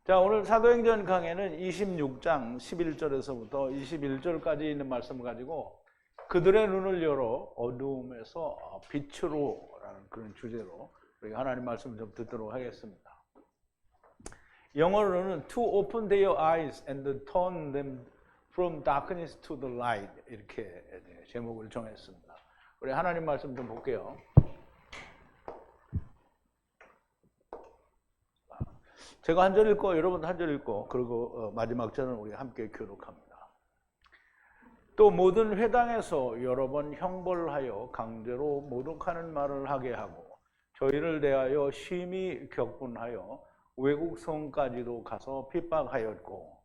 자, 오늘 사도행전 강해는 26장 11절에서부터 21절까지 있는 말씀을 가지고 그들의 눈을 열어 어두움에서 빛으로 라는 그런 주제로 우리가 하나님 말씀을 좀 듣도록 하겠습니다. 영어로는 to open their eyes and turn them from darkness to the light 이렇게 제목을 정했습니다. 우리 하나님 말씀 좀 볼게요. 제가 한 절 읽고 여러분 한 절 읽고 그리고 마지막 절은 우리 함께 교독합니다. 또 모든 회당에서 여러 번 형벌하여 강제로 모독하는 말을 하게 하고 저희를 대하여 심히 격분하여 외국 성까지도 가서 핍박하였고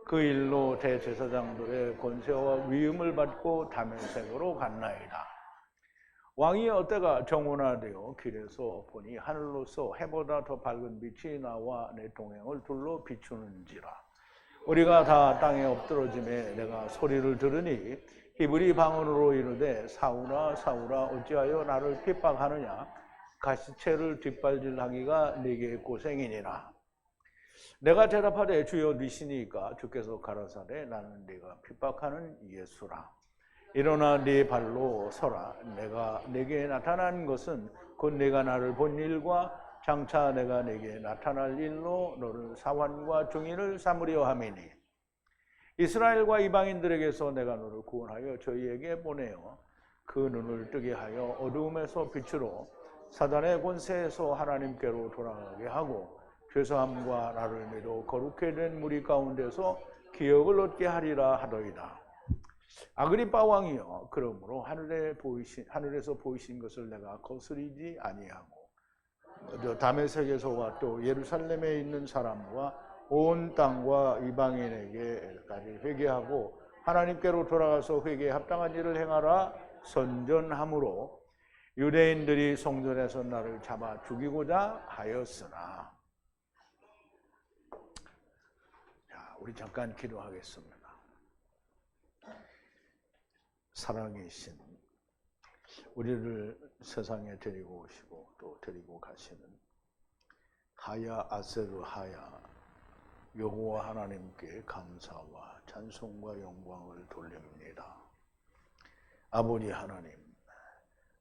그 일로 대제사장들의 권세와 위임을 받고 다메섹으로 갔나이다. 왕이 어때가 정원화되어 길에서 보니 하늘로서 해보다 더 밝은 빛이 나와 내 동행을 둘러 비추는지라. 우리가 다 땅에 엎드러짐에 내가 소리를 들으니 히브리 방언으로 이르되 사울아 사울아 어찌하여 나를 핍박하느냐. 가시체를 뒷발질하기가 네게 고생이니라. 내가 대답하되 주여 니시니까 주께서 가라사대 나는 네가 핍박하는 예수라. 일어나 네 발로 서라. 내가 네게 나타난 것은 곧 네가 나를 본 일과 장차 내가 네게 나타날 일로 너를 사환과 중인을 삼으려 함이니 이스라엘과 이방인들에게서 내가 너를 구원하여 저희에게 보내어 그 눈을 뜨게 하여 어두움에서 빛으로 사단의 권세에서 하나님께로 돌아가게 하고 죄사함과 나를 믿어 거룩해 된 무리 가운데서 기억을 얻게 하리라 하더이다. 아그리빠 왕이여 그러므로 하늘에서 보이신 것을 내가 거스리지 아니하고 다메섹에서와 또 예루살렘에 있는 사람과 온 땅과 이방인에게까지 회개하고 하나님께로 돌아가서 회개에 합당한 일을 행하라 선전함으로 유대인들이 성전에서 나를 잡아 죽이고자 하였으나. 자, 우리 잠깐 기도하겠습니다. 살아계신 우리를 세상에 데리고 오시고 또 데리고 가시는 하야 아세르 하야 여호와 하나님께 감사와 찬송과 영광을 돌립니다. 아버지 하나님,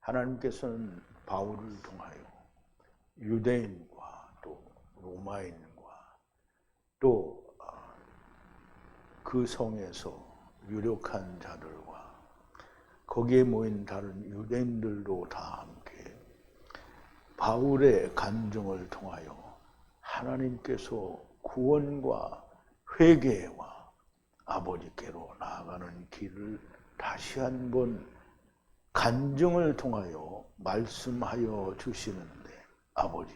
하나님께서는 바울을 통하여 유대인과 또 로마인과 또 그 성에서 유력한 자들과 거기에 모인 다른 유대인들도 다 함께 바울의 간증을 통하여 하나님께서 구원과 회개와 아버지께로 나아가는 길을 다시 한번 간증을 통하여 말씀하여 주시는데 아버지,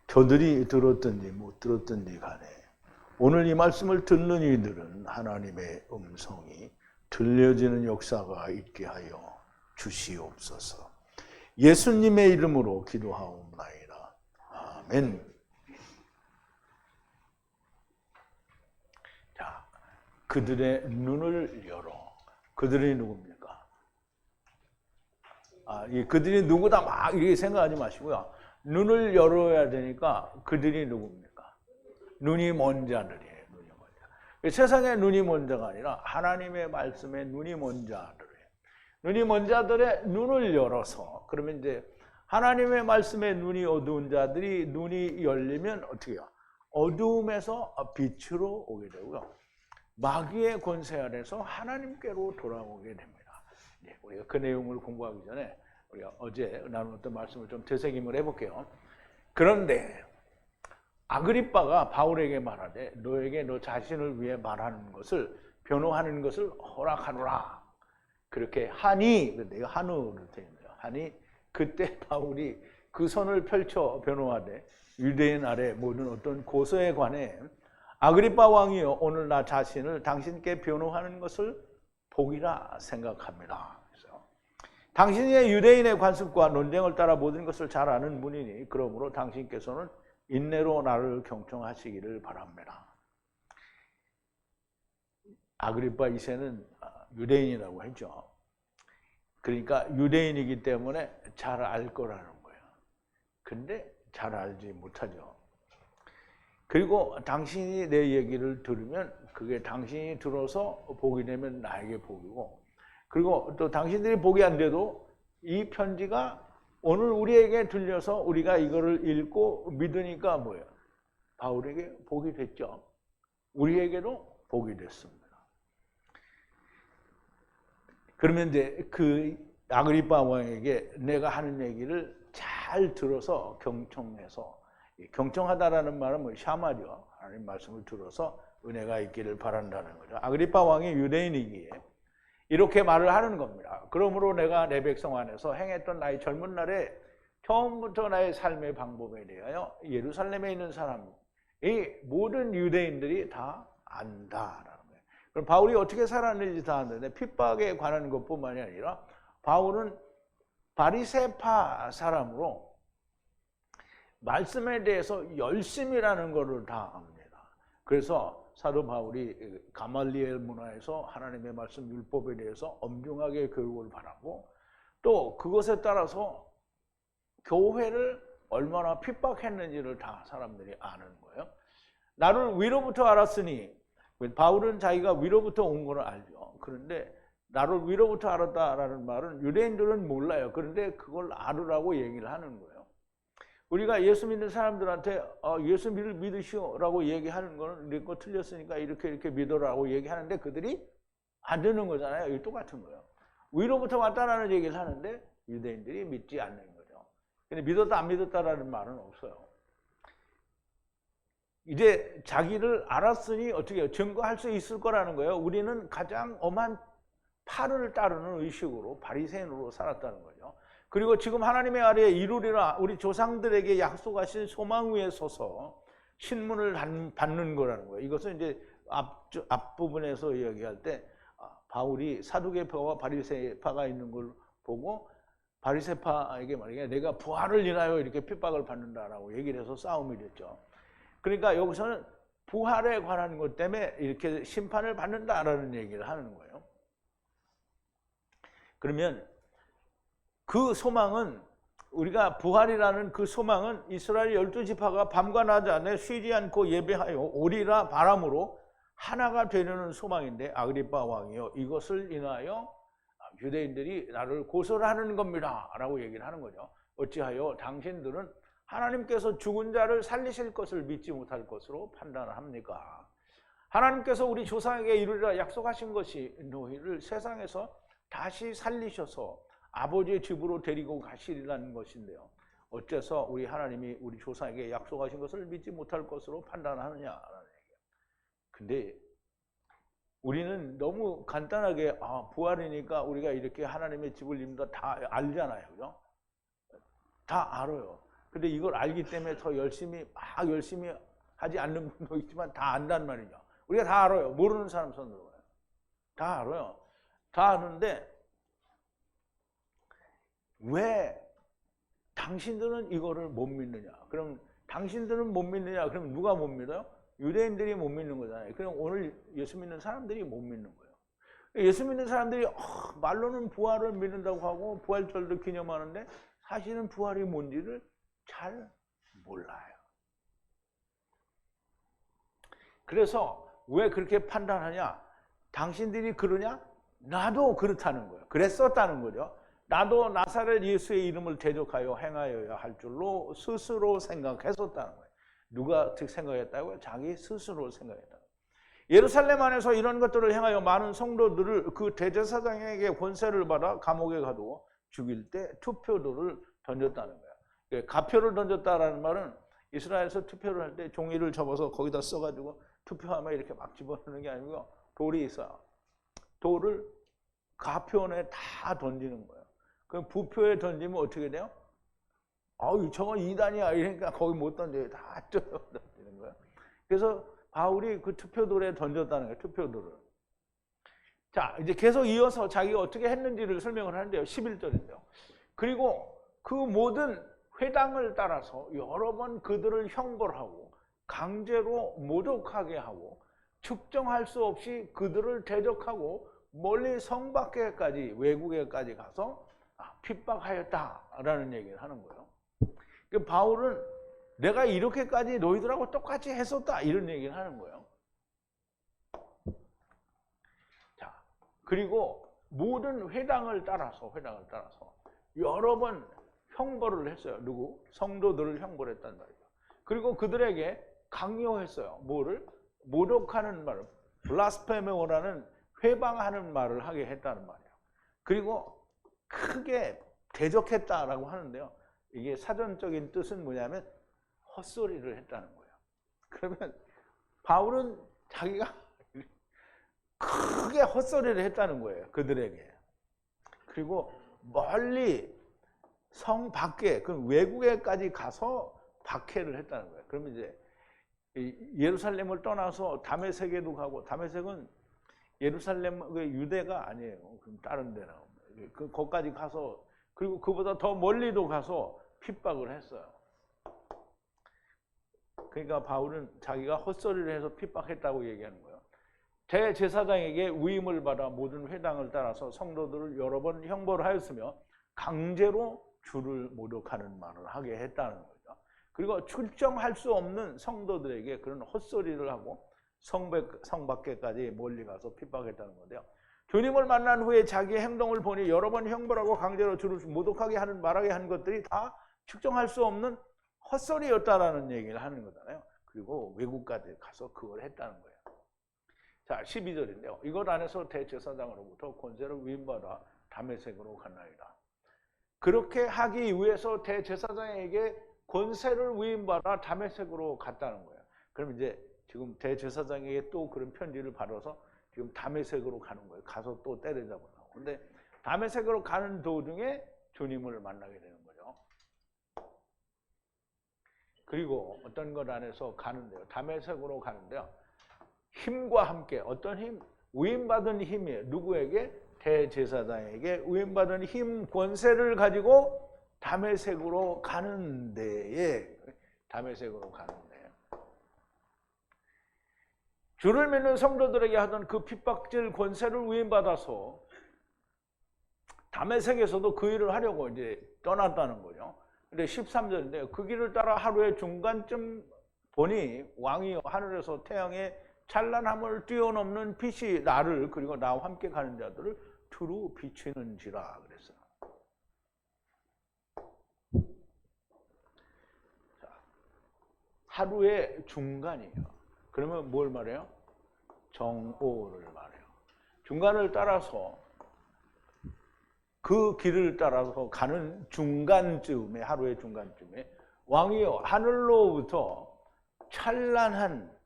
저들이 들었든지 못 들었든지 간에 오늘 이 말씀을 듣는 이들은 하나님의 음성이 들려지는 역사가 있게 하여 주시옵소서. 예수님의 이름으로 기도하옵나이다. 아멘. 자, 그들의 눈을 열어. 그들이 누굽니까? 그들이 누구다 막 이렇게 생각하지 마시고요. 눈을 열어야 되니까 그들이 누굽니까? 눈이 먼 자들이에요. 눈이 먼 자. 세상의 눈이 먼 자가 아니라 하나님의 말씀에 눈이 먼 자들이에요. 눈이 먼 자들의 눈을 열어서 그러면 이제 하나님의 말씀에 눈이 어두운 자들이 눈이 열리면 어떻게 해요? 어두움에서 빛으로 오게 되고요. 마귀의 권세 아래서 하나님께로 돌아오게 됩니다. 우리가 그 내용을 공부하기 전에 우리가 어제 나눴던 말씀을 좀 되새김을 해볼게요. 그런데 아그리빠가 바울에게 말하되 너에게 너 자신을 위해 말하는 것을 변호하는 것을 허락하노라 그렇게 하니, 근데 이거 한우를 되는데요. 하니 그때 바울이 그 손을 펼쳐 변호하되 유대인 아래 모든 어떤 고소에 관해 아그리빠 왕이여 오늘 나 자신을 당신께 변호하는 것을 복이라 생각합니다. 그래서 당신이 유대인의 관습과 논쟁을 따라 모든 것을 잘 아는 분이니 그러므로 당신께서는 인내로 나를 경청하시기를 바랍니다. 아그리빠 2세는 유대인이라고 했죠. 그러니까 유대인이기 때문에 잘 알 거라는 거예요. 근데 잘 알지 못하죠. 그리고 당신이 내 얘기를 들으면 그게 당신이 들어서 복이 되면 나에게 복이고, 그리고 또 당신들이 복이 안 돼도 이 편지가 오늘 우리에게 들려서 우리가 이거를 읽고 믿으니까 뭐예요? 바울에게 복이 됐죠. 우리에게도 복이 됐습니다. 그러면 이제 그 아그리파 왕에게 내가 하는 얘기를 잘 들어서 경청해서, 경청하다라는 말은 뭐 샤마죠. 하나님 말씀을 들어서 은혜가 있기를 바란다는 거죠. 아그리파 왕이 유대인이기에 이렇게 말을 하는 겁니다. 그러므로 내가 내 백성 안에서 행했던 나의 젊은 날에 처음부터 나의 삶의 방법에 대하여 예루살렘에 있는 사람, 이 모든 유대인들이 다 안다라는 거예요. 그럼 바울이 어떻게 살았는지 다 아는데, 핍박에 관한 것뿐만이 아니라 바울은 바리새파 사람으로 말씀에 대해서 열심이라는 것을 다 압니다. 그래서 사도 바울이 가말리엘 문화에서 하나님의 말씀 율법에 대해서 엄중하게 교육을 받았고, 또 그것에 따라서 교회를 얼마나 핍박했는지를 다 사람들이 아는 거예요. 나를 위로부터 알았으니, 바울은 자기가 위로부터 온 걸 알죠. 그런데 나를 위로부터 알았다라는 말은 유대인들은 몰라요. 그런데 그걸 알으라고 얘기를 하는 거예요. 우리가 예수 믿는 사람들한테 예수 믿으시오라고 얘기하는 거는 이거 틀렸으니까 이렇게 믿어라고 얘기하는데 그들이 안 듣는 거잖아요. 이거 똑같은 거예요. 위로부터 왔다라는 얘기를 하는데 유대인들이 믿지 않는 거죠. 근데 믿었다 안 믿었다라는 말은 없어요. 이제 자기를 알았으니 어떻게 해요? 증거할 수 있을 거라는 거예요. 우리는 가장 엄한 팔을 따르는 의식으로 바리새인으로 살았다는 거죠. 그리고 지금 하나님의 아래에 이루리라 우리 조상들에게 약속하신 소망 위에 서서 신문을 받는 거라는 거예요. 이것은 이제 앞부분에서 이야기할 때 바울이 사두개파와 바리새파가 있는 걸 보고 바리새파에게 말이야 내가 부활을 인하여 이렇게 핍박을 받는다라고 얘기를 해서 싸움이 됐죠. 그러니까 여기서는 부활에 관한 것 때문에 이렇게 심판을 받는다라는 얘기를 하는 거예요. 그러면 그 소망은 우리가 부활이라는 그 소망은 이스라엘 12지파가 밤과 낮 안에 쉬지 않고 예배하여 오리라 바람으로 하나가 되려는 소망인데 아그리파 왕이요 이것을 인하여 유대인들이 나를 고소하는 겁니다 라고 얘기를 하는 거죠. 어찌하여 당신들은 하나님께서 죽은 자를 살리실 것을 믿지 못할 것으로 판단을 합니까? 하나님께서 우리 조상에게 이루리라 약속하신 것이 너희를 세상에서 다시 살리셔서 아버지의 집으로 데리고 가시리라는 것인데요. 어째서 우리 하나님이 우리 조상에게 약속하신 것을 믿지 못할 것으로 판단하느냐라는 얘기예요. 근데 우리는 너무 간단하게 부활이니까 우리가 이렇게 하나님의 집을 입는다 다 알잖아요. 그죠? 다 알아요. 근데 이걸 알기 때문에 더 열심히 하지 않는 분도 있지만 다 안단 말이죠. 우리가 다 알아요. 모르는 사람 손 들어봐요. 다 알아요. 다 아는데 왜 당신들은 이거를 못 믿느냐? 그럼 당신들은 못 믿느냐? 그럼 누가 못 믿어요? 유대인들이 못 믿는 거잖아요. 그럼 오늘 예수 믿는 사람들이 못 믿는 거예요. 예수 믿는 사람들이 말로는 부활을 믿는다고 하고 부활절도 기념하는데 사실은 부활이 뭔지를 잘 몰라요. 그래서 왜 그렇게 판단하냐? 당신들이 그러냐? 나도 그렇다는 거예요. 그랬었다는 거죠. 나도 나사렛 예수의 이름을 대적하여 행하여야 할 줄로 스스로 생각했었다는 거예요. 누가 생각했다고요? 자기 스스로 생각했다고. 예루살렘 안에서 이런 것들을 행하여 많은 성도들을 그 대제사장에게 권세를 받아 감옥에 가두어 죽일 때 투표도를 던졌다는 거예요. 가표를 던졌다라는 말은 이스라엘에서 투표를 할 때 종이를 접어서 거기다 써가지고 투표하면 이렇게 막 집어넣는 게 아니고 돌이 있어요. 돌을 가표에 다 던지는 거예요. 그럼 부표에 던지면 어떻게 돼요? 저건 이단이야. 이러니까 거기 못 던져요. 다 던지는 거예요. 그래서 바울이 그 투표돌에 던졌다는 거예요. 투표돌을. 자, 이제 계속 이어서 자기가 어떻게 했는지를 설명을 하는데요. 11절인데요. 그리고 그 모든 회당을 따라서 여러 번 그들을 형벌하고 강제로 모독하게 하고 측정할 수 없이 그들을 대적하고 멀리 성 밖에까지 외국에까지 가서 핍박하였다라는 얘기를 하는 거예요. 바울은 내가 이렇게까지 너희들하고 똑같이 했었다 이런 얘기를 하는 거예요. 자, 그리고 모든 회당을 따라서 여러 번 형벌을 했어요. 누구? 성도들을 형벌을 했단 말이에요. 그리고 그들에게 강요했어요. 뭐를? 모독하는 말을, 블라스페메오라는 회방하는 말을 하게 했다는 말이에요. 그리고 크게 대적했다라고 하는데요. 이게 사전적인 뜻은 뭐냐면 헛소리를 했다는 거예요. 그러면 바울은 자기가 크게 헛소리를 했다는 거예요. 그들에게. 그리고 멀리 성 밖에, 그 외국에까지 가서 박해를 했다는 거예요. 그러면 이제 예루살렘을 떠나서 다메섹에도 가고, 다메섹은 예루살렘 유대가 아니에요. 그럼 다른 데나 거기까지 가서, 그리고 그보다 더 멀리도 가서 핍박을 했어요. 그러니까 바울은 자기가 헛소리를 해서 핍박했다고 얘기하는 거예요. 대제사장에게 위임을 받아 모든 회당을 따라서 성도들을 여러 번 형벌하였으며 강제로 주를 모독하는 말을 하게 했다는 거죠. 그리고 출정할 수 없는 성도들에게 그런 헛소리를 하고 성 밖에까지 멀리 가서 핍박했다는 건데요. 주님을 만난 후에 자기의 행동을 보니 여러 번 형벌하고 강제로 주를 모독하게 하는 말하게 한 것들이 다 측정할 수 없는 헛소리였다라는 얘기를 하는 거잖아요. 그리고 외국까지 가서 그걸 했다는 거예요. 자, 12절인데요. 이것 안에서 대제사장으로부터 권세를 위임받아 다메섹으로 갔나이다. 그렇게 하기 위해서 대제사장에게 권세를 위임받아 다메섹으로 갔다는 거예요. 그럼 이제 지금 대제사장에게 또 그런 편지를 받아서 지금 다메섹으로 가는 거예요. 가서 또 때려잡으라고. 근데 다메섹으로 가는 도중에 주님을 만나게 되는 거죠. 그리고 어떤 것 안에서 가는데요. 다메섹으로 가는데요. 힘과 함께, 어떤 힘? 위임받은 힘이에요. 누구에게? 대제사장에게 위임받은 힘, 권세를 가지고 다메섹으로 가는 데에, 주를 믿는 성도들에게 하던 그 핍박질 권세를 위임받아서 다메섹에서도 그 일을 하려고 이제 떠났다는 거죠. 근데 13절인데요. 그 길을 따라 하루의 중간쯤 보니 왕이 하늘에서 태양의 찬란함을 뛰어넘는 빛이 나를, 그리고 나와 함께 가는 자들을 두루 비추는지라 그랬어요. 자, 하루의 중간이에요. 그러면 뭘 말해요? 정오를 말해요. 중간을 따라서, 그 길을 따라서 가는 중간쯤에, 하루의 중간쯤에 왕이요 하늘로부터 찬란한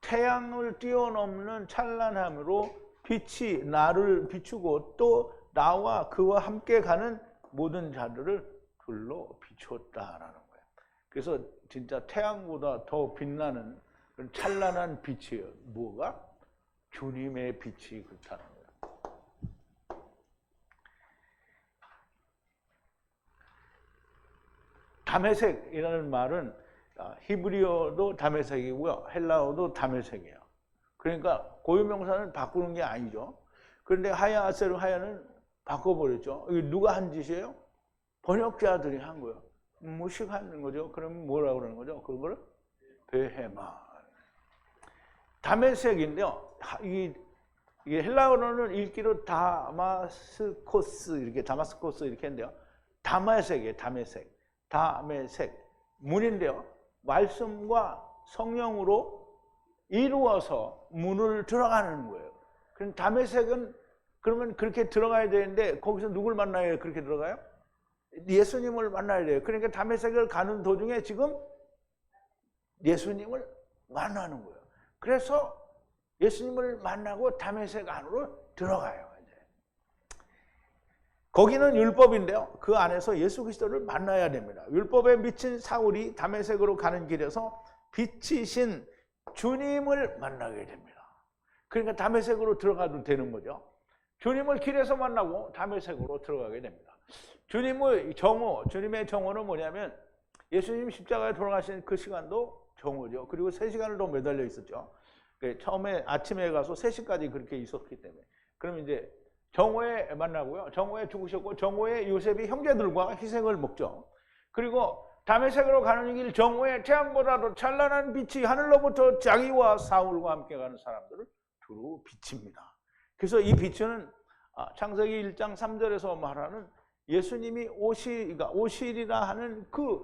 태양을 뛰어넘는 찬란함으로 빛이 나를 비추고 또 나와 그와 함께 가는 모든 자들을 둘러 비추었다라는 거예요. 그래서 진짜 태양보다 더 빛나는 그런 찬란한 빛이에요. 뭐가? 주님의 빛이 그렇다는 거예요. 다메섹이라는 말은 히브리어도 다메섹이고요. 헬라어도 다메섹이에요. 그러니까 고유명사는 바꾸는 게 아니죠. 그런데 하야세르 하야는 바꿔버렸죠. 이게 누가 한 짓이에요? 번역자들이 한 거예요. 무식하는 거죠. 그러면 뭐라고 그러는 거죠? 그걸 베헤마. 다메섹인데요. 이게 헬라어로는 읽기로 다마스코스 이렇게 했는데요. 다메섹이에요. 다메섹. 문인데요. 말씀과 성령으로 이루어서 문을 들어가는 거예요. 그럼 다메섹은 그러면 그렇게 들어가야 되는데 거기서 누굴 만나야 그렇게 들어가요? 예수님을 만나야 돼요. 그러니까 다메섹을 가는 도중에 지금 예수님을 만나는 거예요. 그래서 예수님을 만나고 다메섹 안으로 들어가요. 거기는 율법인데요. 그 안에서 예수 그리스도를 만나야 됩니다. 율법에 미친 사울이 다메섹으로 가는 길에서 빛이신 주님을 만나게 됩니다. 그러니까 다메섹으로 들어가도 되는 거죠. 주님을 길에서 만나고 다메섹으로 들어가게 됩니다. 주님의 정오는 뭐냐면 예수님 십자가에 돌아가신 그 시간도 정오죠. 그리고 3시간을 더 매달려 있었죠. 처음에 아침에 가서 3시까지 그렇게 있었기 때문에. 그럼 이제 정오에 만나고요. 정오에 죽으셨고 정오에 요셉이 형제들과 희생을 먹죠. 그리고 다메섹으로 가는 길 정오에 태양보다도 찬란한 빛이 하늘로부터 자기와 사울과 함께 가는 사람들을 두루 비칩니다. 그래서 이 빛은 창세기 1장 3절에서 말하는 예수님이 오시리라 하는 그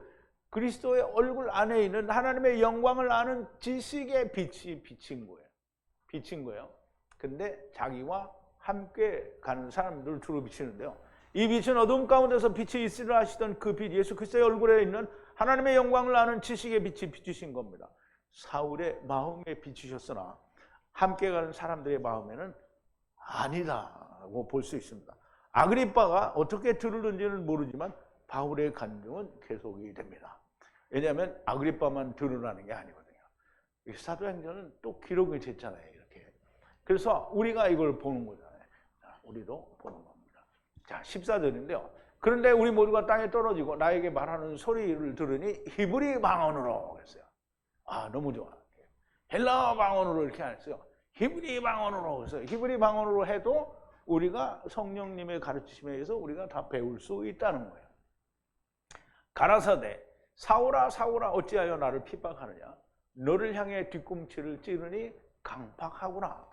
그리스도의 얼굴 안에 있는 하나님의 영광을 아는 지식의 빛이 비친 거예요. 근데 자기와 함께 가는 사람들을 두루 비치는데요. 이 빛은 어둠 가운데서 빛이 있으라 하시던 그 빛, 예수 그리스도의 얼굴에 있는 하나님의 영광을 아는 지식의 빛이 비추신 겁니다. 사울의 마음에 비추셨으나 함께 가는 사람들의 마음에는 아니다고 볼 수 있습니다. 아그리빠가 어떻게 들으는지는 모르지만 바울의 간증은 계속이 됩니다. 왜냐하면 아그리빠만 드러나는 게 아니거든요. 사도행전은 또 기록이 됐잖아요. 이렇게. 그래서 우리가 이걸 보는 거잖아요. 우리도 보는 겁니다. 자, 14절인데요. 그런데 우리 모두가 땅에 떨어지고 나에게 말하는 소리를 들으니 히브리 방언으로 했어요. 너무 좋아. 헬라어 방언으로 이렇게 안 했어요. 히브리 방언으로 했어요. 히브리 방언으로 해도 우리가 성령님의 가르치심에 의해서 우리가 다 배울 수 있다는 거예요. 가라사대 사울아 사울아 어찌하여 나를 핍박하느냐 너를 향해 뒤꿈치를 찌르니 강팍하구나.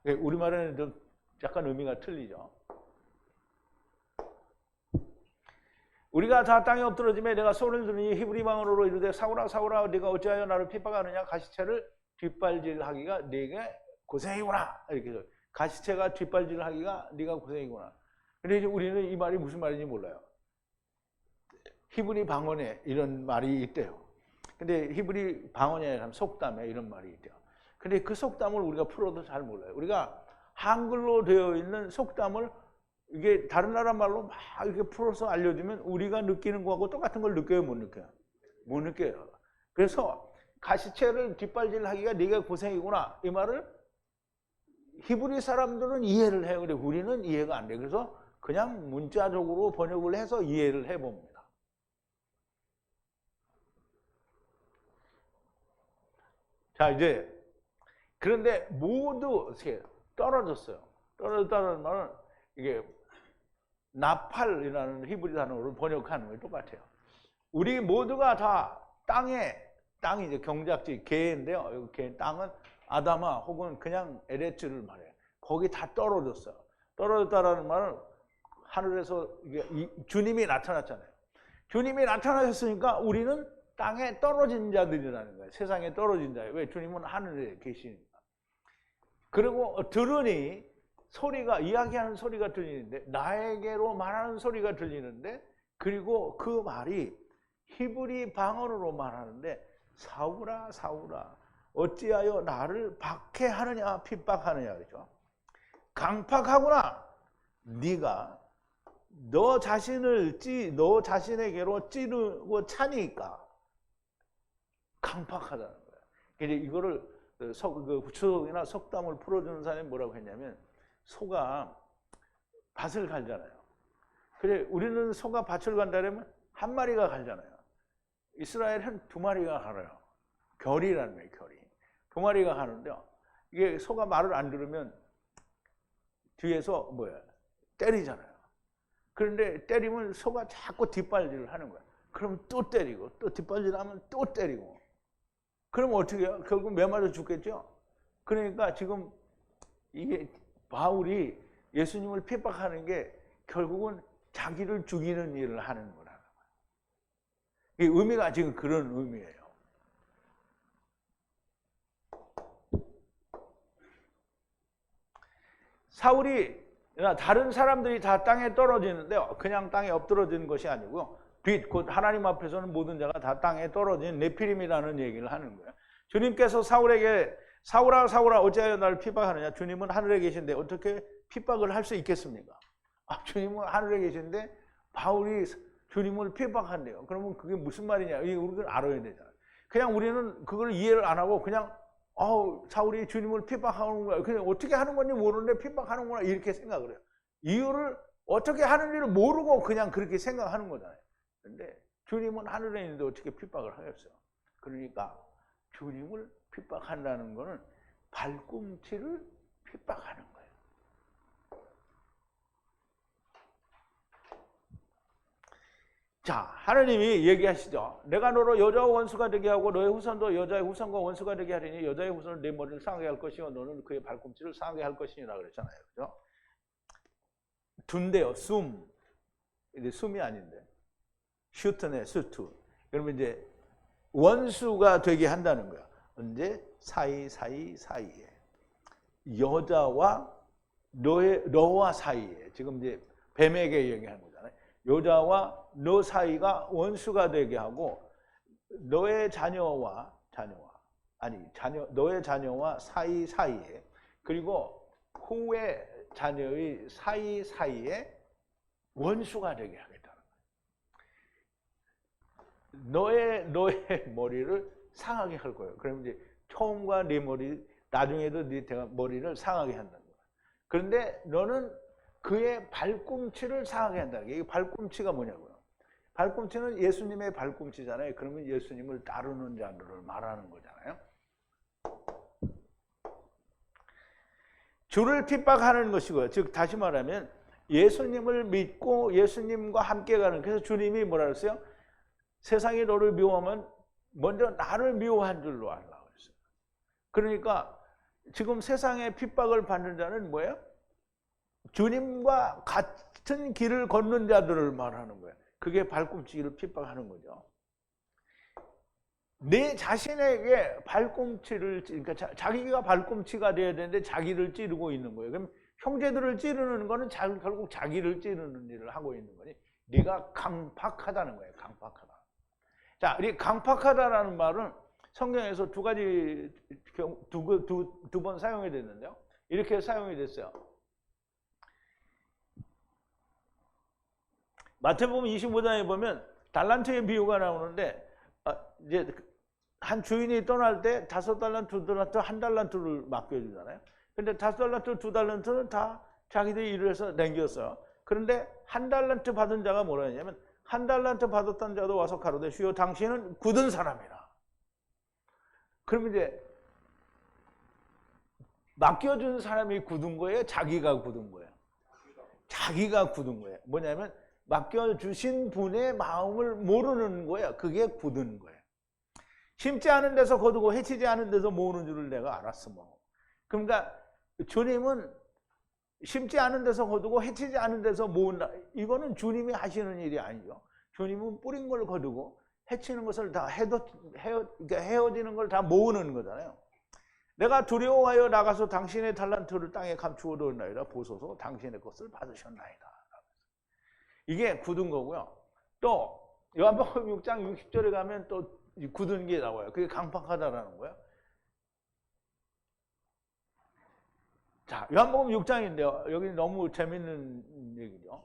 우리말에는 좀 약간 의미가 틀리죠. 우리가 다 땅에 엎드러짐에 내가 소리를 들으니 히브리 방언으로 이르되 사울아 사울아 네가 어찌하여 나를 핍박하느냐 가시채를 뒷발질하기가 네게 고생이구나. 이렇게 가시채가 뒷발질하기가 네가 고생이구나. 근데 이제 우리는 이 말이 무슨 말인지 몰라요. 히브리 방언에 이런 말이 있대요. 근데 히브리 방언에 속담에 이런 말이 있대요. 근데 그 속담을 우리가 풀어도 잘 몰라요. 우리가 한글로 되어 있는 속담을 이게 다른 나라 말로 막 이렇게 풀어서 알려주면 우리가 느끼는 거하고 똑같은 걸 느껴요, 못 느껴요? 못 느껴요. 그래서 가시채를 뒷발질하기가 네가 고생이구나 이 말을 히브리 사람들은 이해를 해요. 근데 우리는 이해가 안 돼요. 그래서 그냥 문자적으로 번역을 해서 이해를 해봅니다. 자, 이제 그런데 모두 어떻게 떨어졌어요. 떨어졌다는 말은 이게 나팔이라는 히브리 단어를 번역하는 거예요. 똑같아요. 우리 모두가 다 땅이 이제 경작지 개인데요. 개 땅은 아다마 혹은 그냥 에레츠를 말해요. 거기 다 떨어졌어요. 떨어졌다라는 말은 하늘에서 주님이 나타났잖아요. 주님이 나타나셨으니까 우리는 땅에 떨어진 자들이라는 거예요. 세상에 떨어진 자예요. 왜? 주님은 하늘에 계시니까. 그리고 들으니 소리가 이야기하는 소리가 들리는데 나에게로 말하는 소리가 들리는데 그리고 그 말이 히브리 방언으로 말하는데 사울아 사울아 어찌하여 나를 박해하느냐 핍박하느냐 그렇죠. 강팍하구나. 네가 너 자신에게로 찌르고 차니까 강팍하다는 거예요. 그래서 이거를 구초속이나 속담을 풀어주는 사람이 뭐라고 했냐면 소가 밭을 갈잖아요. 그래 우리는 소가 밭을 간다면 한 마리가 갈잖아요. 이스라엘은 두 마리가 갈아요. 결이라는 거예요. 결이. 두 마리가 가는데요. 이게 소가 말을 안 들으면 뒤에서 때리잖아요. 그런데 때리면 소가 자꾸 뒷발질을 하는 거예요. 그럼 또 때리고 또 뒷발질하면 또 때리고. 그럼 어떻게 해요? 결국 매맞아 죽겠죠. 그러니까 지금 이게 바울이 예수님을 핍박하는 게 결국은 자기를 죽이는 일을 하는 거라는 거예요. 이 의미가 지금 그런 의미예요. 사울이나 다른 사람들이 다 땅에 떨어지는데요. 그냥 땅에 엎드러지는 것이 아니고요. 빛, 곧 하나님 앞에서는 모든 자가 다 땅에 떨어진 네피림이라는 얘기를 하는 거예요. 주님께서 사울에게 사울아 사울아 어찌하여 나를 핍박하느냐. 주님은 하늘에 계신데 어떻게 핍박을 할 수 있겠습니까? 주님은 하늘에 계신데 바울이 주님을 핍박한대요. 그러면 그게 무슨 말이냐. 우리는 알아야 되잖아요. 그냥 우리는 그걸 이해를 안 하고 그냥 사울이 주님을 핍박하는 거야. 그냥 어떻게 하는 건지 모르는데 핍박하는구나 이렇게 생각을 해요. 이유를 어떻게 하는지를 모르고 그냥 그렇게 생각하는 거잖아요. 그런데 주님은 하늘에 있는데 어떻게 핍박을 하겠어요. 그러니까 주님을 핍박한다는 거는 발꿈치를 핍박하는 거예요. 자, 하나님이 얘기하시죠. 내가 너로 여자와 원수가 되게 하고 너의 후손도 여자의 후손과 원수가 되게 하리니 여자의 후손은 네 머리를 상하게 할 것이요 너는 그의 발꿈치를 상하게 할 것이니라 그랬잖아요. 그죠? 둔데요. 숨. 이제 숨이 아닌데. 슈트네, 슈트. 그러면 이제 원수가 되게 한다는 거야. 언제? 사이에. 여자와 너와 사이에. 지금 이제 뱀에게 얘기하는 거잖아요. 여자와 너 사이가 원수가 되게 하고 너의 자녀와 너의 자녀와 사이에 그리고 후의 자녀의 사이에 원수가 되게 하겠다는 거예요. 너의 머리를 상하게 할 거예요. 그러면 이제 처음과 네 머리, 나중에도 네 머리를 상하게 한다는 거예요. 그런데 너는 그의 발꿈치를 상하게 한다는 거예요. 이 발꿈치가 뭐냐고요? 발꿈치는 예수님의 발꿈치잖아요. 그러면 예수님을 따르는 자들을 말하는 거잖아요. 주를 핍박하는 것이고요. 즉 다시 말하면 예수님을 믿고 예수님과 함께 가는, 그래서 주님이 뭐라 그랬어요? 세상이 너를 미워하면 먼저 나를 미워한 줄로 알라고 했어요. 그러니까 지금 세상의 핍박을 받는 자는 뭐예요? 주님과 같은 길을 걷는 자들을 말하는 거예요. 그게 발꿈치를 핍박하는 거죠. 내 자신에게 발꿈치를, 그러니까 자기가 발꿈치가 돼야 되는데 자기를 찌르고 있는 거예요. 그럼 형제들을 찌르는 거는 결국 자기를 찌르는 일을 하고 있는 거니 네가 강팍하다는 거예요. 강팍하다. 자, 이 강팍하다라는 말은 성경에서 두 번 사용이 됐는데요. 이렇게 사용이 됐어요. 마태복음 25장에 보면 달란트의 비유가 나오는데 이제 한 주인이 떠날 때 5달란트, 2달란트, 1달란트를 맡겨주잖아요. 근데 5달란트, 2달란트는 다 자기들이 일을 해서 남겼어요. 그런데 1달란트 받은 자가 뭐라 했냐면 1달란트 받았던 자도 와서 가로되 주여 당신은 굳은 사람이라. 그러면 이제 맡겨준 사람이 굳은 거예요? 자기가 굳은 거예요? 자기가 굳은 거예요. 뭐냐면 맡겨주신 분의 마음을 모르는 거예요. 그게 굳은 거예요. 심지 않은 데서 거두고 해치지 않은 데서 모으는 줄을 내가 알았어. 뭐. 그러니까 주님은 심지 않은 데서 거두고 해치지 않은 데서 모은다. 이거는 주님이 하시는 일이 아니죠. 주님은 뿌린 걸 거두고 해치는 것을 다 헤어지는 걸 다 모으는 거잖아요. 내가 두려워하여 나가서 당신의 달란트를 땅에 감추어 두었나이다. 보소서 당신의 것을 받으셨나이다. 이게 굳은 거고요. 또 요한복음 6장 60절에 가면 또 굳은 게 나와요. 그게 강팍하다라는 거예요. 자, 요한복음 6장인데요. 여기 너무 재밌는 얘기죠.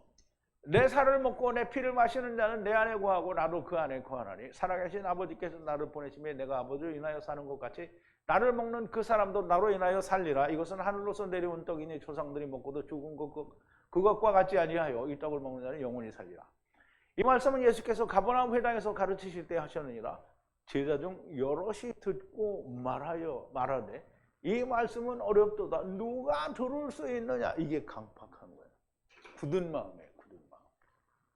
내 살을 먹고 내 피를 마시는 자는 내 안에 거하고 나도 그 안에 거하나니 살아계신 아버지께서 나를 보내시며 내가 아버지를 인하여 사는 것 같이 나를 먹는 그 사람도 나로 인하여 살리라. 이것은 하늘로서 내려온 떡이니 조상들이 먹고도 죽은 그것과 같지 아니하여 이 떡을 먹는 자는 영원히 살리라. 이 말씀은 예수께서 가버나움 회당에서 가르치실 때 하셨느니라. 제자 중 여럿이 듣고 말하되 이 말씀은 어렵도다. 누가 들을 수 있느냐. 이게 강팍한 거예요. 굳은 마음에 굳은 마음.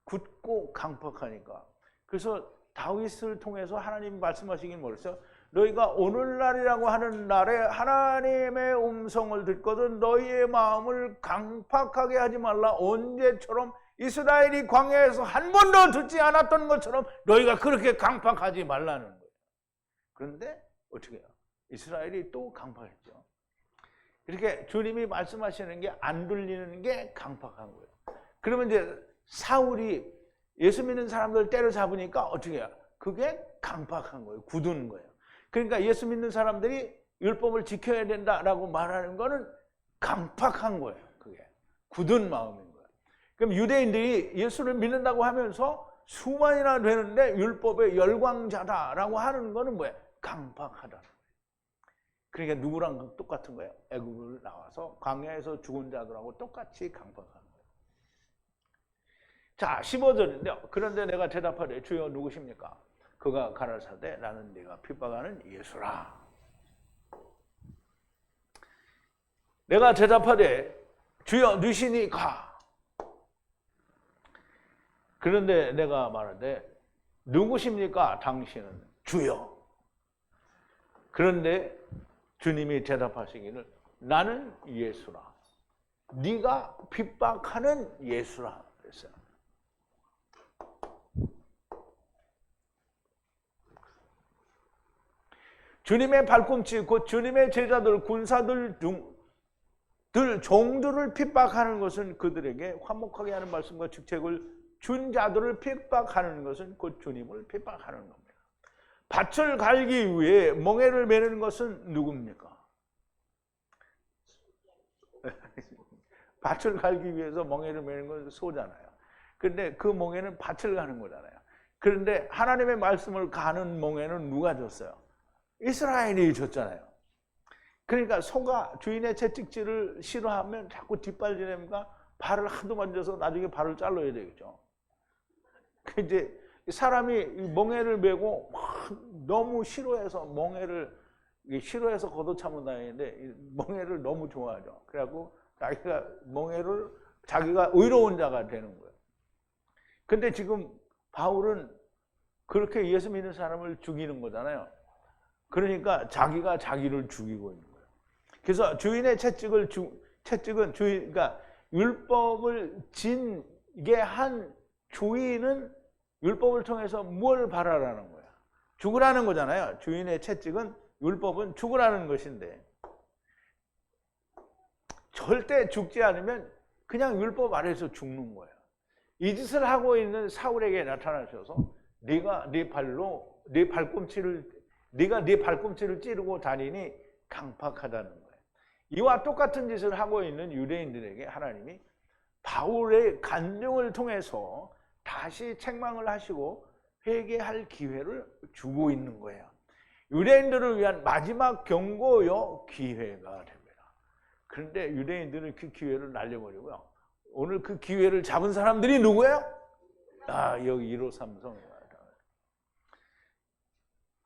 굳고 강팍하니까. 그래서 다윗을 통해서 하나님 말씀하시긴 뭐랬어요? 너희가 오늘날이라고 하는 날에 하나님의 음성을 듣거든 너희의 마음을 강팍하게 하지 말라. 언제처럼 이스라엘이 광야에서 한 번도 듣지 않았던 것처럼 너희가 그렇게 강팍하지 말라는 거예요. 그런데 어떻게 해요? 이스라엘이 또 강팍했죠. 이렇게 주님이 말씀하시는 게 안 들리는 게 강팍한 거예요. 그러면 이제 사울이 예수 믿는 사람들 때려잡으니까 어떻게 해요? 그게 강팍한 거예요. 굳은 거예요. 그러니까 예수 믿는 사람들이 율법을 지켜야 된다라고 말하는 거는 강팍한 거예요. 그게 굳은 마음인 거예요. 그럼 유대인들이 예수를 믿는다고 하면서 수만이나 되는데 율법의 열광자다라고 하는 거는 뭐예요? 강팍하다는 거예요. 그러니까 누구랑 똑같은 거예요? 애굽을 나와서 광야에서 죽은 자들하고 똑같이 강팍한 거예요. 자, 15절인데요. 그런데 내가 대답하되 주여 누구십니까? 그가 가라사대 나는 네가 핍박하는 예수라. 내가 대답하되 주여 누시니까. 그런데 내가 말하되 누구십니까? 당신은 주여. 그런데 주님이 대답하시기를 나는 예수라. 네가 핍박하는 예수라 그랬어요. 주님의 발꿈치, 곧 주님의 제자들, 군사들 종들을 핍박하는 것은 그들에게 화목하게 하는 말씀과 직책을 준 자들을 핍박하는 것은 곧 주님을 핍박하는 겁니다. 밭을 갈기 위해 멍에를 매는 것은 누굽니까? 밭을 갈기 위해서 멍에를 매는 것은 소잖아요. 그런데 그 멍에는 밭을 가는 거잖아요. 그런데 하나님의 말씀을 가는 멍에는 누가 줬어요? 이스라엘이 줬잖아요. 그러니까 소가 주인의 채찍질을 싫어하면 자꾸 뒷발질하니까 발을 하도 만져서 나중에 발을 잘라야 되겠죠. 이제 사람이 멍에를 메고 너무 싫어해서 싫어해서 걷어차면 다니는데 멍에를 너무 좋아하죠. 그래갖고 자기가 의로운 자가 되는 거예요. 근데 지금 바울은 그렇게 예수 믿는 사람을 죽이는 거잖아요. 그러니까 자기가 자기를 죽이고 있는 거예요. 그래서 주인의 채찍은 그러니까 율법을 진게 한 주인은 율법을 통해서 뭘 바라라는 거야? 죽으라는 거잖아요. 주인의 채찍은 율법은 죽으라는 것인데 절대 죽지 않으면 그냥 율법 아래에서 죽는 거예요. 이 짓을 하고 있는 사울에게 나타나셔서 네가 네 발꿈치를 찌르고 다니니 강팍하다는 거예요. 이와 똑같은 짓을 하고 있는 유대인들에게 하나님이 바울의 간증을 통해서 다시 책망을 하시고 회개할 기회를 주고 있는 거예요. 유대인들을 위한 마지막 경고요 기회가 됩니다. 그런데 유대인들은 그 기회를 날려버리고요. 오늘 그 기회를 잡은 사람들이 누구예요? 여기 1호 삼성이에요.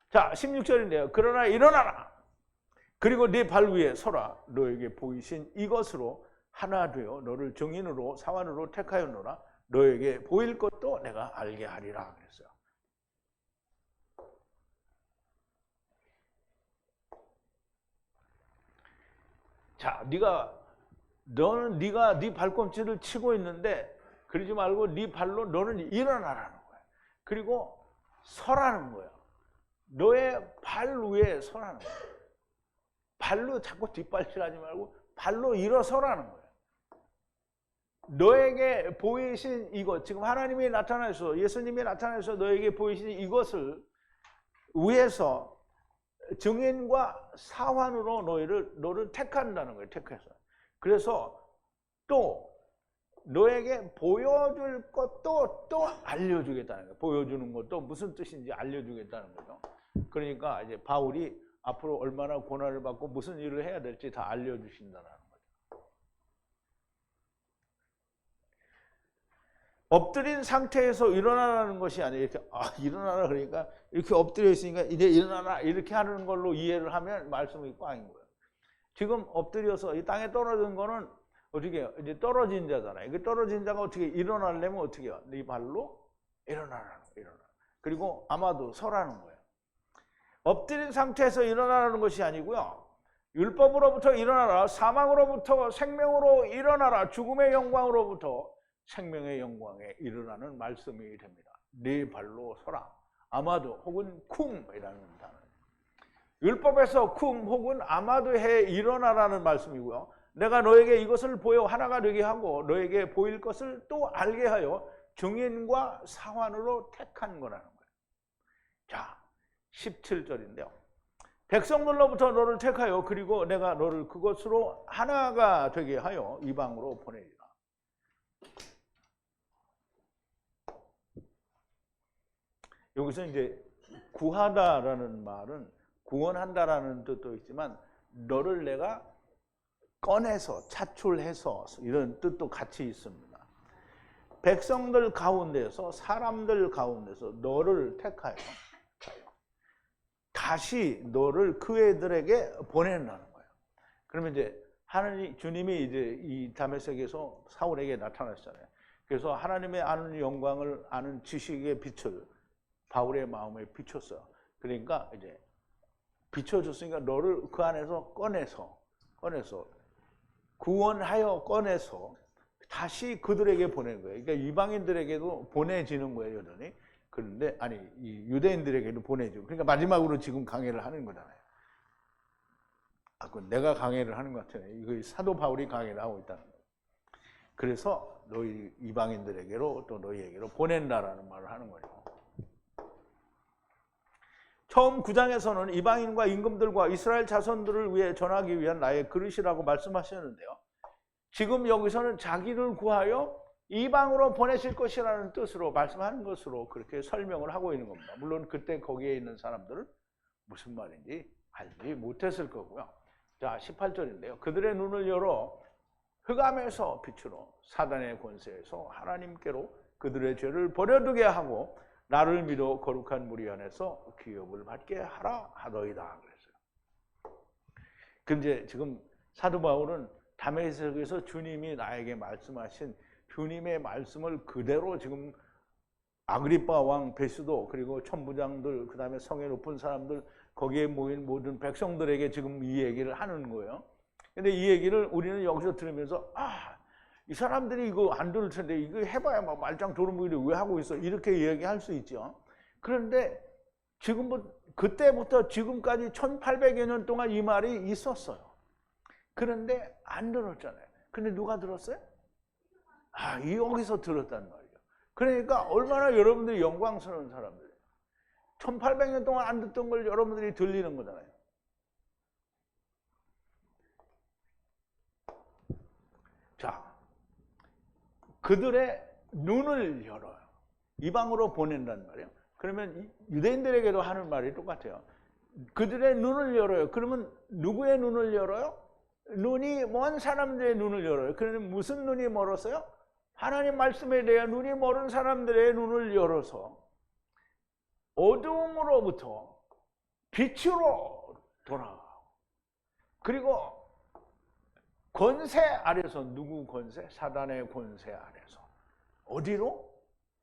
자, 16절인데요. 그러나 일어나라. 그리고 네 발 위에 서라. 너에게 보이신 이것으로 하나 되어 너를 증인으로 사환으로 택하였노라. 너에게 보일 것도 내가 알게 하리라 그랬어요. 자, 네가 네 발꿈치를 치고 있는데 그러지 말고 네 발로 너는 일어나라는 거야. 그리고 서라는 거야. 너의 발 위에 서라는 거야. 발로 자꾸 뒷발질하지 말고 발로 일어서라는 거야. 너에게 보이신 이것, 지금 하나님이 나타나셔서 예수님이 나타나셔서 너에게 보이신 이것을 위해서 증인과 사환으로 너를 택한다는 거예요. 택해서. 그래서 또 너에게 보여줄 것도 또 알려주겠다는 거예요. 보여주는 것도 무슨 뜻인지 알려주겠다는 거죠. 그러니까 이제 바울이 앞으로 얼마나 고난을 받고 무슨 일을 해야 될지 다 알려주신다는 거죠. 엎드린 상태에서 일어나라는 것이 아니에요. 이렇게 일어나라 그러니까 이렇게 엎드려 있으니까 이제 일어나라 이렇게 하는 걸로 이해를 하면 말씀이 꽝인 거예요. 지금 엎드려서 이 땅에 떨어진 거는 어떻게 해요? 이제 떨어진 자잖아요. 이게 떨어진 자가 어떻게 일어나려면 어떻게 해요? 네 발로 일어나라는 거예요. 그리고 아마도 서라는 거예요. 엎드린 상태에서 일어나라는 것이 아니고요. 율법으로부터 일어나라. 사망으로부터 생명으로 일어나라. 죽음의 영광으로부터 생명의 영광에 일어나는 말씀이 됩니다. 네 발로 서라. 아마도 혹은 쿰이라는 단어. 율법에서 쿰 혹은 아마도 해 일어나라는 말씀이고요. 내가 너에게 이것을 보여 하나가 되게 하고 너에게 보일 것을 또 알게 하여 증인과 사환으로 택한 거라는 거예요. 자, 17절인데요. 백성들로부터 너를 택하여 그리고 내가 너를 그것으로 하나가 되게 하여 이방으로 보내리라. 여기서 이제 구하다라는 말은 구원한다라는 뜻도 있지만 너를 내가 꺼내서 차출해서 이런 뜻도 같이 있습니다. 백성들 가운데서 사람들 가운데서 너를 택하여 다시 너를 그 애들에게 보낸다는 거예요. 그러면 이제 주님이 이제 이 다메섹에서 사울에게 나타났잖아요. 그래서 하나님의 아는 영광을 아는 지식의 빛을 바울의 마음에 비췄어요. 그러니까 이제 비춰줬으니까 너를 그 안에서 꺼내서 구원하여 꺼내서 다시 그들에게 보낸 거예요. 그러니까 이방인들에게도 보내지는 거예요, 여전히. 그런데 아니 이 유대인들에게도 보내죠. 그러니까 마지막으로 지금 강해를 하는 거잖아요. 그건 내가 강해를 하는 것 같아요. 이거 사도 바울이 강해를 하고 있다는 거예요. 그래서 너희 이방인들에게로 또 너희에게로 보낸다라는 말을 하는 거죠. 처음 9장에서는 이방인과 임금들과 이스라엘 자손들을 위해 전하기 위한 나의 그릇이라고 말씀하셨는데요. 지금 여기서는 자기를 구하여 이방으로 보내실 것이라는 뜻으로 말씀하는 것으로 그렇게 설명을 하고 있는 겁니다. 물론 그때 거기에 있는 사람들은 무슨 말인지 알지 못했을 거고요. 자, 18절인데요. 그들의 눈을 열어 흑암에서 빛으로 사단의 권세에서 하나님께로 그들의 죄를 버려두게 하고 나를 믿어 거룩한 무리 안에서 기업을 받게 하라 하더이다 그랬어요. 근데 지금 사도 바울은 다메섹에서 주님이 나에게 말씀하신 주님의 말씀을 그대로 지금 아그리빠 왕 베스도 그리고 천부장들 그다음에 성에 높은 사람들 거기에 모인 모든 백성들에게 지금 이 얘기를 하는 거예요. 근데 이 얘기를 우리는 여기서 들으면서 이 사람들이 이거 안 들을 텐데 이거 해봐야 막 말짱 도루묵이를 왜 하고 있어 이렇게 이야기할 수 있죠. 그런데 지금부터 그때부터 지금까지 1800여 년 동안 이 말이 있었어요. 그런데 안 들었잖아요. 근데 누가 들었어요? 여기서 들었단 말이에요. 그러니까 얼마나 여러분들이 영광스러운 사람들이에요. 1800년 동안 안 듣던 걸 여러분들이 들리는 거잖아요. 자, 그들의 눈을 열어요. 이방으로 보낸단 말이에요. 그러면 유대인들에게도 하는 말이 똑같아요. 그들의 눈을 열어요. 그러면 누구의 눈을 열어요? 눈이 먼 사람들의 눈을 열어요. 그러면 무슨 눈이 멀었어요? 하나님 말씀에 대해 눈이 멀은 사람들의 눈을 열어서 어두움으로부터 빛으로 돌아가고 그리고 권세 아래서 누구 권세? 사단의 권세 아래서 어디로?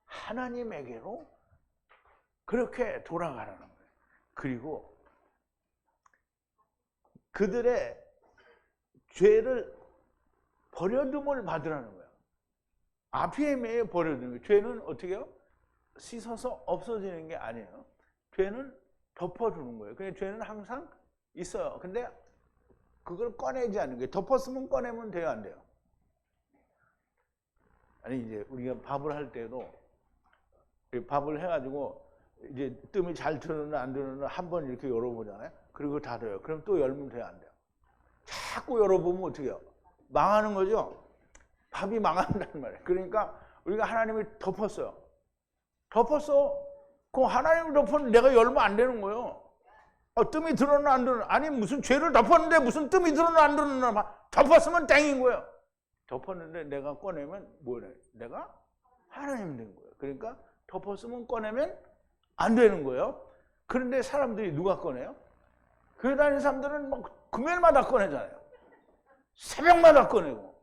하나님에게로 그렇게 돌아가라는 거예요. 그리고 그들의 죄를 버려둠을 받으라는 거예요. 아피엠에 버려두는 거예요. 죄는 어떻게 해요? 씻어서 없어지는 게 아니에요. 죄는 덮어두는 거예요. 그냥 죄는 항상 있어요. 근데 그걸 꺼내지 않는 거예요. 덮었으면 꺼내면 돼요, 안 돼요? 아니 이제 우리가 밥을 할 때도 밥을 해가지고 이제 뜸이 잘 들었나 안 들었나 한번 이렇게 열어보잖아요. 그리고 닫아요. 그럼 또 열면 돼요, 안 돼요? 자꾸 열어보면 어떻게 해요? 망하는 거죠. 밥이 망한단 말이에요. 그러니까 우리가 하나님이 덮었어요. 덮었어. 그 하나님을 덮었는데 내가 열면 안 되는 거예요. 뜸이 들었나 안 들었나. 아니 무슨 죄를 덮었는데 무슨 뜸이 들었나 안 들었나. 덮었으면 땡인 거예요. 덮었는데 내가 꺼내면 뭐래? 내가 하나님 된 거예요. 그러니까 덮었으면 꺼내면 안 되는 거예요. 그런데 사람들이 누가 꺼내요? 교회 다니는 사람들은 막 금요일마다 꺼내잖아요. 새벽마다 꺼내고.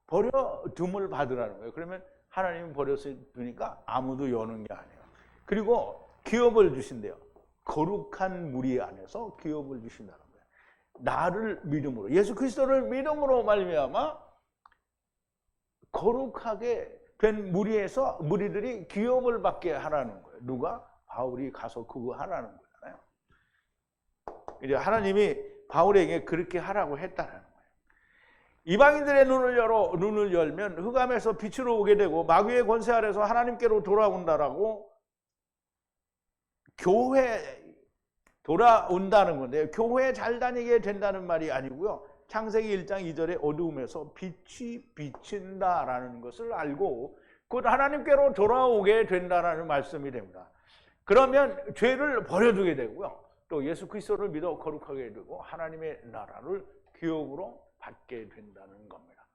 버려둠을 받으라는 거예요. 그러면 하나님이 버렸으니까 아무도 여는 게 아니에요. 그리고 기업을 주신대요. 거룩한 무리 안에서 기업을 주신다는 거예요. 나를 믿음으로, 예수 그리스도를 믿음으로 말미암아 거룩하게 된 무리에서 무리들이 기업을 받게 하라는 거예요. 누가? 바울이 가서 그거 하라는 거잖아요. 이제 하나님이 바울에게 그렇게 하라고 했다는 거예요. 이방인들의 눈을 열면 흑암에서 빛으로 오게 되고 마귀의 권세 아래서 하나님께로 돌아온다라고 교회 돌아온다는 건데요. 교회에 잘 다니게 된다는 말이 아니고요. 창세기 1장 2절에 어두움에서 빛이 비친다라는 것을 알고 곧 하나님께로 돌아오게 된다라는 말씀이 됩니다. 그러면 죄를 버려두게 되고요. 또 예수 그리스도를 믿어 거룩하게 되고 하나님의 나라를 기업으로 받게 된다는 겁니다.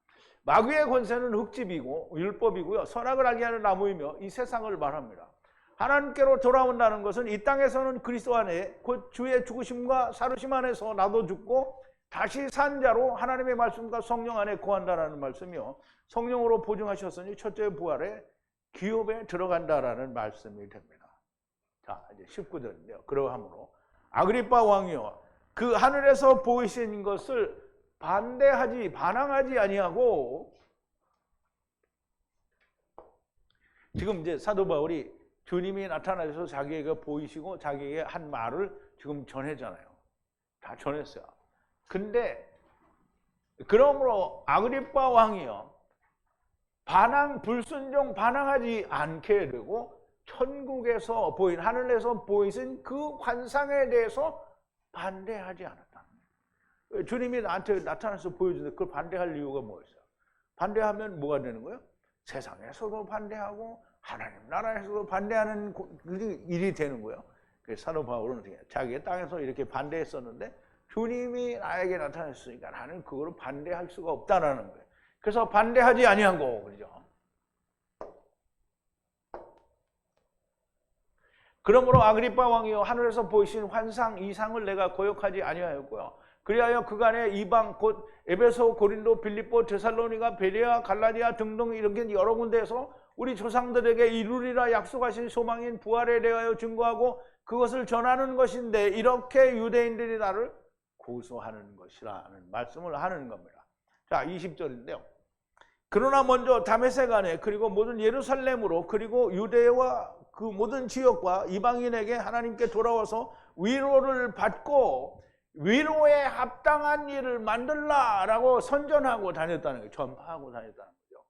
마귀의 권세는 흙집이고 율법이고요. 선악을 알게 하는 나무이며 이 세상을 말합니다. 하나님께로 돌아온다는 것은 이 땅에서는 그리스도 안에 곧 주의 죽으심과 살으심 안에서 나도 죽고 다시 산 자로 하나님의 말씀과 성령 안에 거한다라는 말씀이요. 성령으로 보증하셨으니 첫째 부활의 기업에 들어간다라는 말씀이 됩니다. 자, 이제 19절인데요. 그러하므로 아그리빠 왕이요, 그 하늘에서 보이신 것을 반항하지 아니하고, 지금 이제 사도 바울이 주님이 나타나셔서 자기에게 보이시고 자기에게 한 말을 지금 전했잖아요. 다 전했어요. 근데 그러므로 아그리빠 왕이요, 불순종 반항하지 않게 되고 천국에서 보인, 하늘에서 보이신 그 환상에 대해서 반대하지 않았다. 주님이 나한테 나타나서 보여주는데 그걸 반대할 이유가 뭐였어요? 반대하면 뭐가 되는 거예요? 세상에서도 반대하고 하나님 나라에서도 반대하는 일이 되는 거예요. 그래서 사도 바울은 어떻게 해요? 자기의 땅에서 이렇게 반대했었는데 주님이 나에게 나타났으니까 나는 그걸 반대할 수가 없다라는 거예요. 그래서 반대하지 아니하고, 그러죠. 그러므로 아그리빠 왕이요, 하늘에서 보이신 환상 이상을 내가 거역하지 아니하였고요. 그리하여 그간에 이방 곧 에베소, 고린도, 빌립보, 데살로니가, 베레아, 갈라디아 등등 이렇게 여러 군데에서 우리 조상들에게 이루리라 약속하신 소망인 부활에 대하여 증거하고 그것을 전하는 것인데, 이렇게 유대인들이 나를 고소하는 것이라는 말씀을 하는 겁니다. 자, 20절인데요. 그러나 먼저 다메섹 안에 그리고 모든 예루살렘으로 그리고 유대와 그 모든 지역과 이방인에게 하나님께 돌아와서 위로를 받고 위로에 합당한 일을 만들라라고 선전하고 다녔다는 거예요. 전파하고 다녔다는 거죠.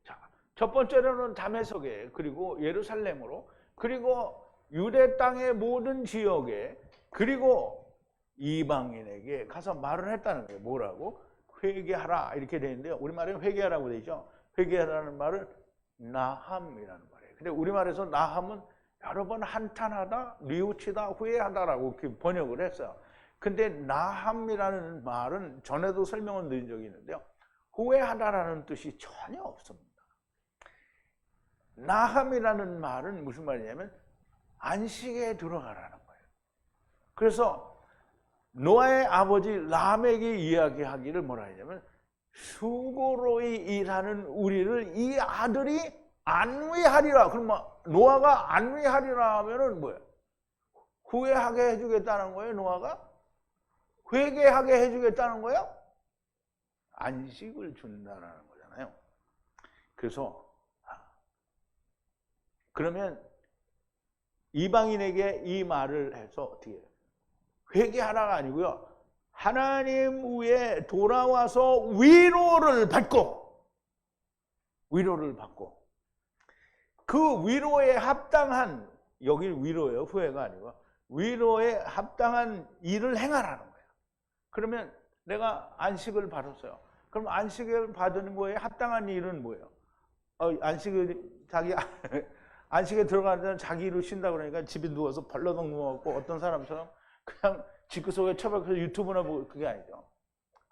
자, 첫 번째로는 다메섹에 그리고 예루살렘으로 그리고 유대 땅의 모든 지역에 그리고 이방인에게 가서 말을 했다는 거예요. 뭐라고? 회개하라 이렇게 되어 있는데요. 우리말에는 회개하라고 되어 있죠. 회개하라는 말은 나함이라는 말이에요. 근데 우리말에서 나함은 여러 번 한탄하다, 뉘우치다, 후회하다라고 이렇게 번역을 했어요. 근데 나함이라는 말은 전에도 설명을 드린 적이 있는데요. 후회하다라는 뜻이 전혀 없습니다. 나함이라는 말은 무슨 말이냐면 안식에 들어가라는 거예요. 그래서 노아의 아버지 라멕이 이야기하기를 뭐라 하냐면 수고로이 일하는 우리를 이 아들이 안위하리라. 그럼 노아가 안위하리라 하면은 뭐예요? 후회하게 해주겠다는 거예요. 노아가 회개하게 해주겠다는 거예요. 안식을 준다는 거잖아요. 그래서 그러면 이방인에게 이 말을 해서 어떻게 해요? 회개하라가 아니고요. 하나님 위에 돌아와서 위로를 받고 그 위로에 합당한, 여기 위로예요. 후회가 아니고 위로에 합당한 일을 행하라는 거예요. 그러면 내가 안식을 받았어요. 그럼 안식을 받은 거에 합당한 일은 뭐예요? 안식에 들어가는 데는 자기 일을 쉰다 그러니까 집에 누워서 벌러덩 누워갖고 어떤 사람처럼 그냥 지구 속에 처박혀서 유튜브나 보고, 그게 아니죠.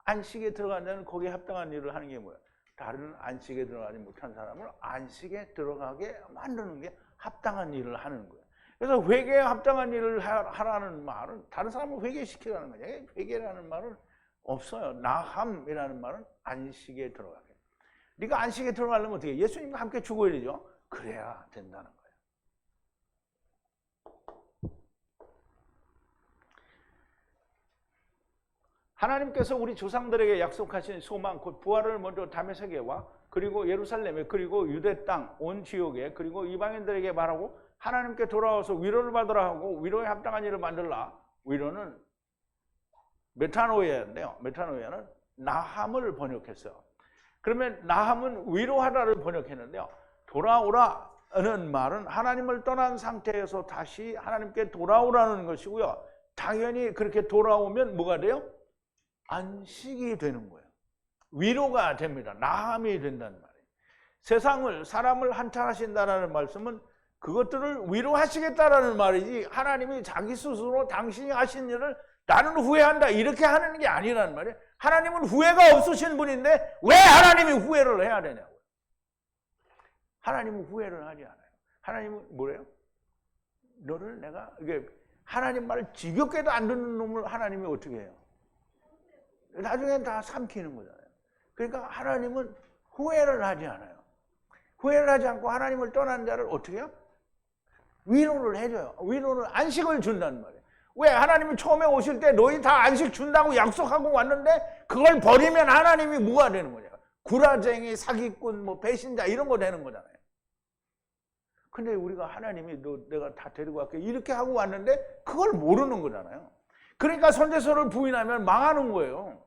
안식에 들어간 데는 거기에 합당한 일을 하는 게 뭐예요? 다른 안식에 들어가지 못한 사람을 안식에 들어가게 만드는 게 합당한 일을 하는 거예요. 그래서 회개에 합당한 일을 하라는 말은 다른 사람을 회개시키라는 거예요. 회개라는 말은 없어요. 나함이라는 말은 안식에 들어가게. 네가 안식에 들어가려면 어떻게 해요? 예수님과 함께 죽어야 되죠. 그래야 된다는 거예요. 하나님께서 우리 조상들에게 약속하신 소망, 곧 부활을 먼저 다메섹에와 그리고 예루살렘에 그리고 유대 땅 온 지역에 그리고 이방인들에게 말하고 하나님께 돌아와서 위로를 받으라 하고 위로에 합당한 일을 만들라. 위로는 메타노이아인데요. 메타노이아는 나함을 번역했어요. 그러면 나함은 위로하다를 번역했는데요. 돌아오라는 말은 하나님을 떠난 상태에서 다시 하나님께 돌아오라는 것이고요. 당연히 그렇게 돌아오면 뭐가 돼요? 안식이 되는 거예요. 위로가 됩니다. 나함이 된다는 말이에요. 세상을, 사람을 한탄하신다는 말씀은 그것들을 위로하시겠다라는 말이지, 하나님이 자기 스스로 당신이 하신 일을 나는 후회한다 이렇게 하는 게 아니라는 말이에요. 하나님은 후회가 없으신 분인데 왜 하나님이 후회를 해야 되냐고요. 하나님은 후회를 하지 않아요. 하나님은 뭐래요? 너를 내가 이게 하나님 말을 지겹게도 안 듣는 놈을 하나님이 어떻게 해요? 나중엔 다 삼키는 거잖아요. 그러니까 하나님은 후회를 하지 않아요. 후회를 하지 않고 하나님을 떠난 자를 어떻게 해요? 위로를 해줘요. 위로를, 안식을 준다는 말이에요. 왜? 하나님이 처음에 오실 때 너희 다 안식 준다고 약속하고 왔는데 그걸 버리면 하나님이 뭐가 되는 거냐? 구라쟁이, 사기꾼, 뭐 배신자 이런 거 되는 거잖아요. 근데 우리가 하나님이 너 내가 다 데리고 갈게 이렇게 하고 왔는데 그걸 모르는 거잖아요. 그러니까 선제서를 부인하면 망하는 거예요.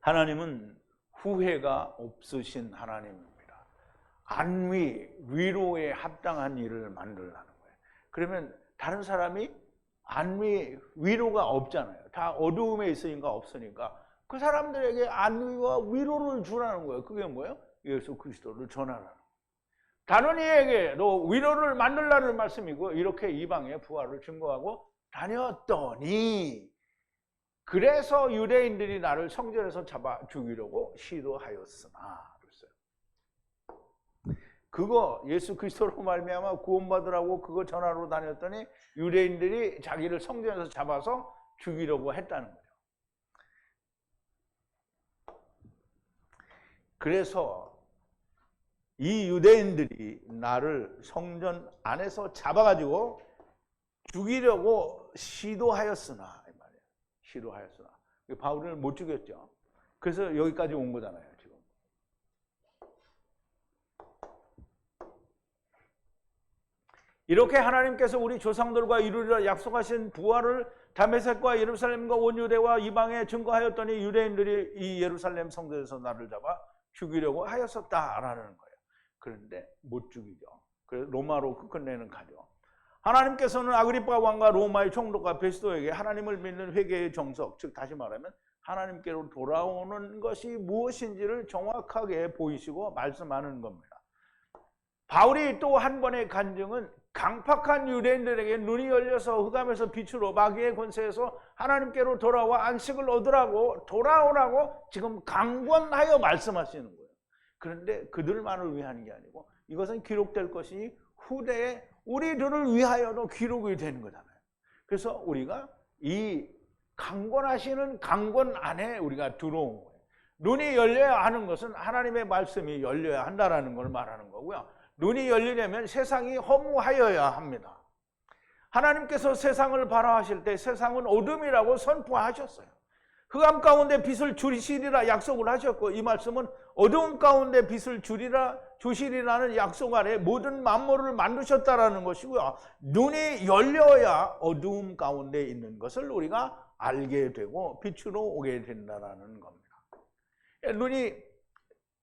하나님은 후회가 없으신 하나님입니다. 안위, 위로에 합당한 일을 만들라는 거예요. 그러면 다른 사람이 안위, 위로가 없잖아요. 다 어두움에 있으니까 없으니까 그 사람들에게 안위와 위로를 주라는 거예요. 그게 뭐예요? 예수 그리스도를 전하라는 거예요. 다른 이에게 너 위로를 만들라는 말씀이고 이렇게 이방의 부활을 증거하고 다녔더니 그래서 유대인들이 나를 성전에서 잡아 죽이려고 시도하였으나 그랬어요. 그거 예수 그리스도로 말미암아 구원받으라고 그거 전하러 다녔더니 유대인들이 자기를 성전에서 잡아서 죽이려고 했다는 거예요. 그래서 이 유대인들이 나를 성전 안에서 잡아가지고 죽이려고 시도하였으나 이 말이에요. 시도하였으나 바울을 못 죽였죠. 그래서 여기까지 온 거잖아요. 지금 이렇게 하나님께서 우리 조상들과 이루리라 약속하신 부활을 다메섹과 예루살렘과 온 유대와 이방에 증거하였더니 유대인들이 이 예루살렘 성전에서 나를 잡아 죽이려고 하였었다라는 거예요. 그런데 못 죽이죠. 그래서 로마로 끝내는 가죠. 하나님께서는 아그리파 왕과 로마의 총독과 베스도에게 하나님을 믿는 회개의 정석, 즉 다시 말하면 하나님께로 돌아오는 것이 무엇인지를 정확하게 보이시고 말씀하는 겁니다. 바울이 또 한 번의 간증은 강팍한 유대인들에게 눈이 열려서 흑암에서 빛으로 마귀의 권세에서 하나님께로 돌아와 안식을 얻으라고 돌아오라고 지금 강권하여 말씀하시는 거예요. 그런데 그들만을 위한 게 아니고 이것은 기록될 것이 후대에 우리들을 위하여도 기록이 되는 거잖아요. 그래서 우리가 이 강권하시는 강권 안에 우리가 들어온 거예요. 눈이 열려야 하는 것은 하나님의 말씀이 열려야 한다는 걸 말하는 거고요. 눈이 열리려면 세상이 허무하여야 합니다. 하나님께서 세상을 발하하실 때 세상은 어둠이라고 선포하셨어요. 흑암 가운데 빛을 주시리라 약속을 하셨고 이 말씀은 어두움 가운데 빛을 주시리라는 약속 아래 모든 만물을 만드셨다라는 것이고요. 눈이 열려야 어두움 가운데 있는 것을 우리가 알게 되고 빛으로 오게 된다라는 겁니다. 눈이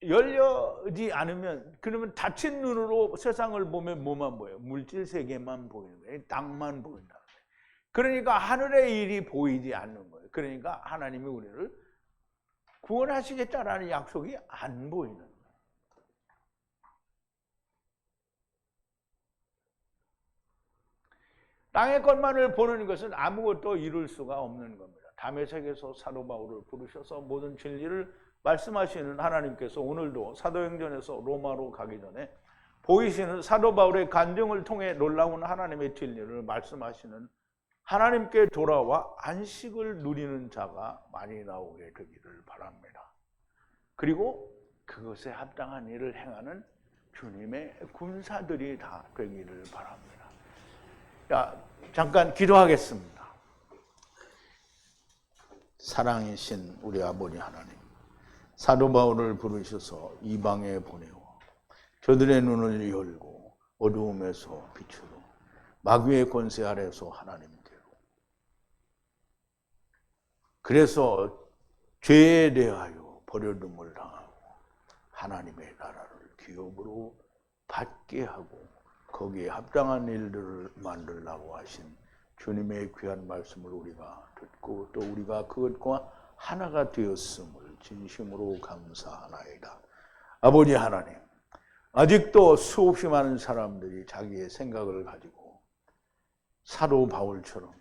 열려지 않으면 그러면 닫힌 눈으로 세상을 보면 뭐만 보여요? 물질 세계만 보이는 거예요. 땅만 보인다. 그러니까 하늘의 일이 보이지 않는 거예요. 그러니까 하나님이 우리를 구원하시겠다라는 약속이 안 보이는 거예요. 땅의 것만을 보는 것은 아무것도 이룰 수가 없는 겁니다. 다메섹에서 사도 바울을 부르셔서 모든 진리를 말씀하시는 하나님께서 오늘도 사도행전에서 로마로 가기 전에 보이시는 사도 바울의 간증을 통해 놀라운 하나님의 진리를 말씀하시는 하나님께 돌아와 안식을 누리는 자가 많이 나오게 되기를 바랍니다. 그리고 그것에 합당한 일을 행하는 주님의 군사들이 다 되기를 바랍니다. 자, 잠깐 기도하겠습니다. 사랑이신 우리 아버지 하나님, 사도 바울을 부르셔서 이방에 보내어 저들의 눈을 열고 어두움에서 빛으로 마귀의 권세 아래서 하나님께로, 그래서 죄에 대하여 버려둠을 당하고 하나님의 나라를 기업으로 받게 하고 거기에 합당한 일들을 만들라고 하신 주님의 귀한 말씀을 우리가 듣고 또 우리가 그것과 하나가 되었음을 진심으로 감사하나이다. 아버지 하나님, 아직도 수없이 많은 사람들이 자기의 생각을 가지고 사도 바울처럼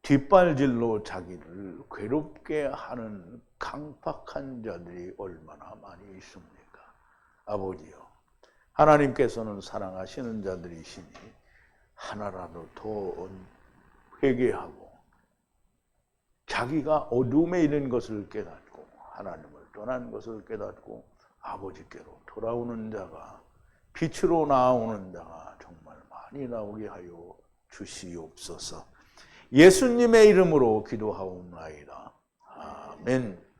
뒷발질로 자기를 괴롭게 하는 강팍한 자들이 얼마나 많이 있습니까? 아버지요, 하나님께서는 사랑하시는 자들이시니 하나라도 더 회개하고 자기가 어둠에 있는 것을 깨닫고 하나님을 떠난 것을 깨닫고 아버지께로 돌아오는 자가, 빛으로 나오는 자가 정말 많이 나오게 하여 주시옵소서. 예수님의 이름으로 기도하옵나이다. 아멘.